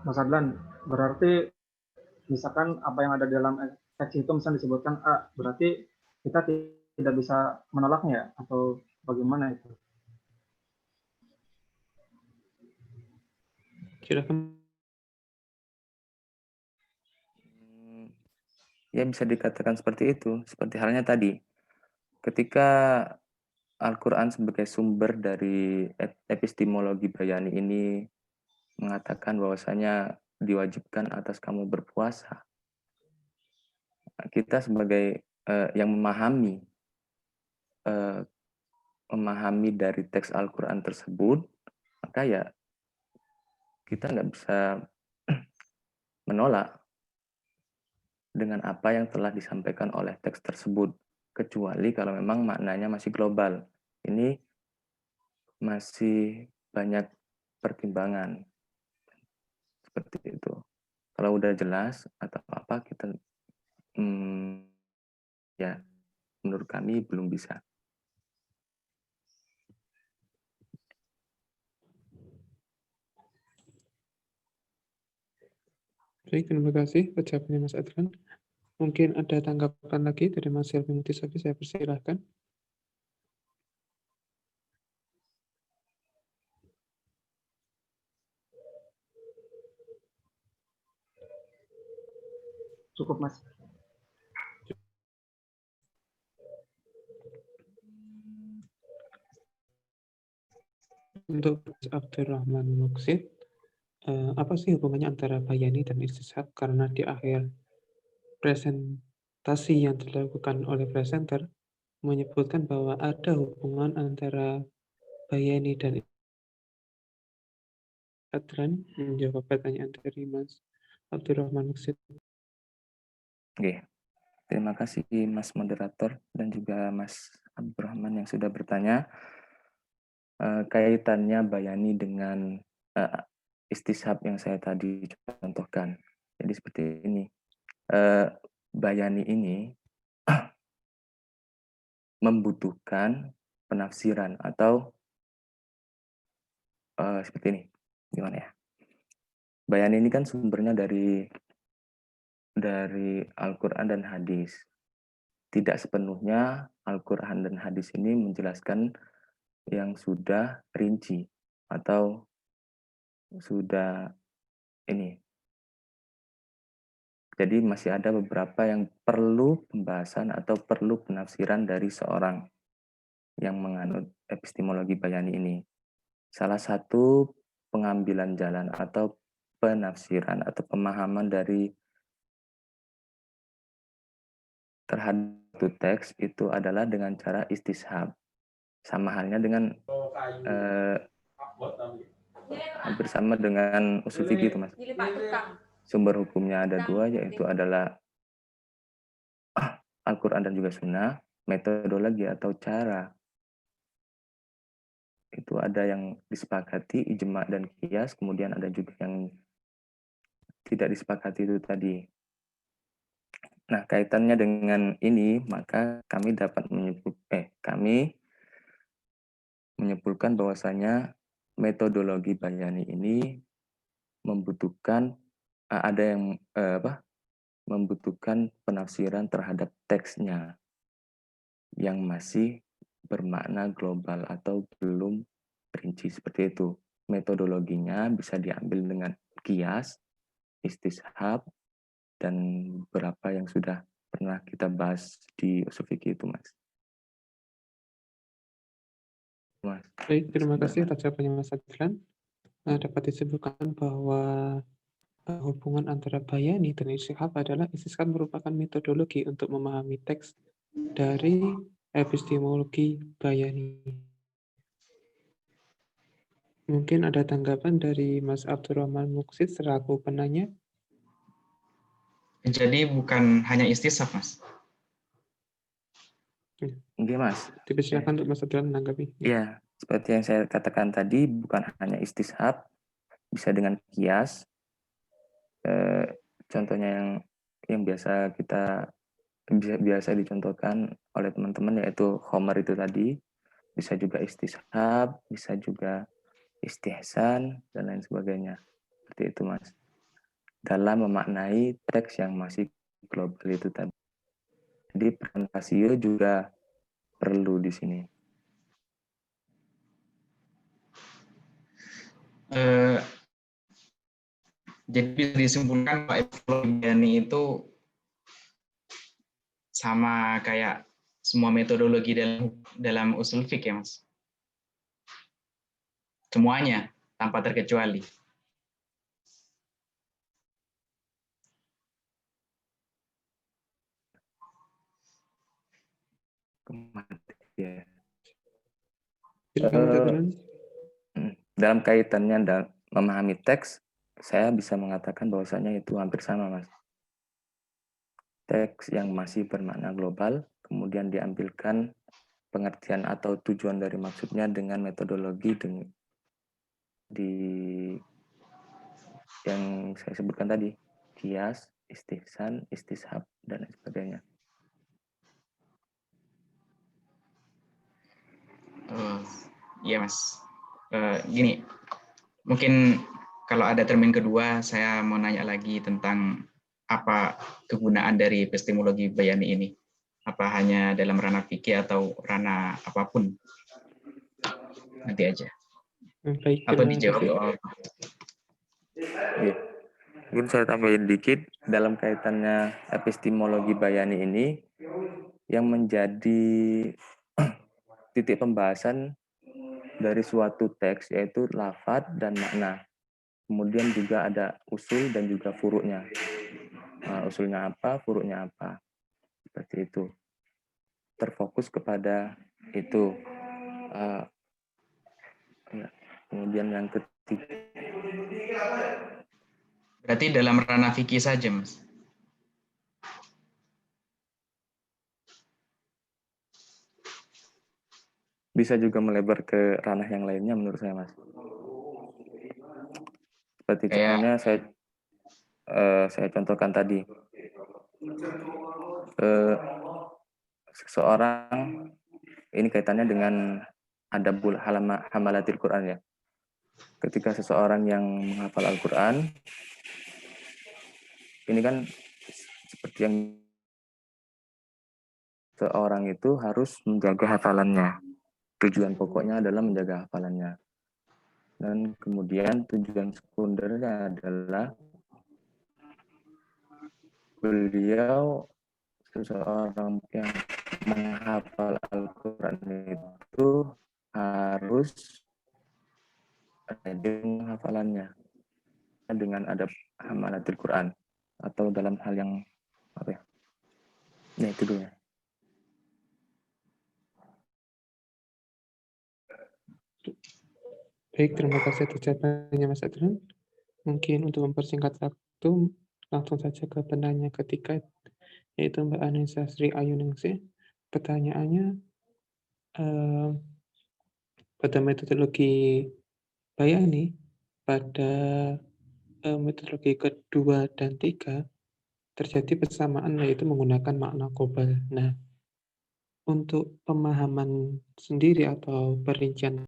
Mas Adlan, berarti misalkan apa yang ada dalam teks itu misalnya disebutkan A, berarti kita tidak bisa menolaknya atau bagaimana itu? Silakan. Ya bisa dikatakan seperti itu, seperti halnya tadi. Ketika Al-Quran sebagai sumber dari epistemologi Bayani ini mengatakan bahwasanya diwajibkan atas kamu berpuasa. Kita sebagai yang memahami dari teks Al-Quran tersebut, maka ya kita nggak bisa menolak dengan apa yang telah disampaikan oleh teks tersebut, kecuali kalau memang maknanya masih global. Ini masih banyak pertimbangan seperti itu. Kalau udah jelas atau apa kita ya menurut kami belum bisa. Baik, terima kasih jawabannya Mas Adlan. Mungkin ada tanggapan lagi dari Mas Helmi Mutisaki, saya persilahkan. Cukup, Mas. Untuk Mas Abdurrahman Muksid, apa sih hubungannya antara Bayani dan Istishab? Karena di akhir presentasi yang dilakukan oleh presenter menyebutkan bahwa ada hubungan antara Bayani dan Adlan. Menjawab pertanyaan dari Mas Abdurrahman Muksid. Oke, terima kasih Mas Moderator dan juga Mas Abdurrahman yang sudah bertanya. Kaitannya Bayani dengan istishab yang saya tadi contohkan. Jadi seperti ini. Bayani ini membutuhkan penafsiran atau seperti ini. Gimana ya? Bayani ini kan sumbernya dari Al-Quran dan hadis. Tidak sepenuhnya Al-Quran dan hadis ini menjelaskan yang sudah rinci atau sudah ini. Jadi masih ada beberapa yang perlu pembahasan atau perlu penafsiran dari seorang yang menganut epistemologi Bayani ini. Salah satu pengambilan jalan atau penafsiran atau pemahaman dari terhadap teks itu adalah dengan cara istishab. Sama halnya dengan hampir sama dengan usul fikih itu, Mas. Sumber hukumnya ada dua, yaitu adalah Al-Quran dan juga Sunnah. Metodologi atau cara itu ada yang disepakati, ijma dan qiyas, kemudian ada juga yang tidak disepakati itu tadi. Nah, kaitannya dengan ini, maka kami dapat menyimpulkan bahwasanya metodologi Bayani ini membutuhkan membutuhkan penafsiran terhadap teksnya yang masih bermakna global atau belum rinci seperti itu. Metodologinya bisa diambil dengan qiyas, istishab, dan beberapa yang sudah pernah kita bahas di usul fikih itu, Mas. Baik, terima kasih atas jawabannya Mas Adlan. Dapat disebutkan bahwa hubungan antara Bayani dan Istishab adalah istishab merupakan metodologi untuk memahami teks dari epistemologi Bayani. Mungkin ada tanggapan dari Mas Abdurrahman Muksid selaku penanya. Jadi bukan hanya istishab, Mas? Oke, Mas. Dipersilakan untuk Mas Abdurrahman menanggapi. Iya, seperti yang saya katakan tadi, bukan hanya istishab, bisa dengan qiyas. Contohnya yang biasa biasa dicontohkan oleh teman-teman yaitu khomer itu tadi, bisa juga istishab, bisa juga istihsan dan lain sebagainya. Seperti seperti itu, Mas. Dalam memaknai teks yang masih global itu tadi. Jadi peran Casio juga perlu di sini. Jadi bisa disimpulkan bahwa epistemologi Bayani itu sama kayak semua metodologi dalam usul fiqh ya, Mas? Semuanya, tanpa terkecuali. Ya. Silakan Mas Adnan. Dalam kaitannya dalam memahami teks, saya bisa mengatakan bahwasanya itu hampir sama, Mas. Teks yang masih bermakna global, kemudian diambilkan pengertian atau tujuan dari maksudnya dengan metodologi di yang saya sebutkan tadi, kias, istihsan, istishab, dan lain sebagainya. Iya, Mas. Gini, mungkin kalau ada termin kedua, saya mau nanya lagi tentang apa kegunaan dari epistemologi Bayani ini. Apa hanya dalam ranah fikih atau ranah apapun? Nanti aja. Baik, Atau terima dijawab. kasih. Iya. Mungkin saya tambahin dikit dalam kaitannya epistemologi Bayani ini yang menjadi titik pembahasan dari suatu teks yaitu lafadz dan makna. Kemudian juga ada usul dan juga furuknya. Usulnya apa, furuknya apa. Seperti itu. Terfokus kepada itu. Kemudian yang ketiga. Berarti dalam ranah fikih saja, Mas? Bisa juga melebar ke ranah yang lainnya menurut saya, Mas. Seperti contohnya saya contohkan tadi. Seseorang, ini kaitannya dengan adabul hamalatil Quran ya. Ketika seseorang yang menghafal Al-Quran, ini kan seperti yang seorang itu harus menjaga hafalannya. Tujuan pokoknya adalah menjaga hafalannya. Dan kemudian tujuan sekundernya adalah beliau seseorang yang menghafal Al-Quran itu harus rajin hafalannya dengan adab hamalatil Quran atau dalam hal yang apa ya? Nah itu dulu ya. Baik, terima kasih atas jawabannya Mas Adnan. Mungkin untuk mempersingkat waktu, langsung saja ke penanya ketiga, yaitu Mbak Anissa Sri Ayuningsih. Pertanyaannya, pada metodologi Bayani, pada metodologi kedua dan tiga, terjadi persamaan yaitu menggunakan makna global. Nah, untuk pemahaman sendiri atau perincian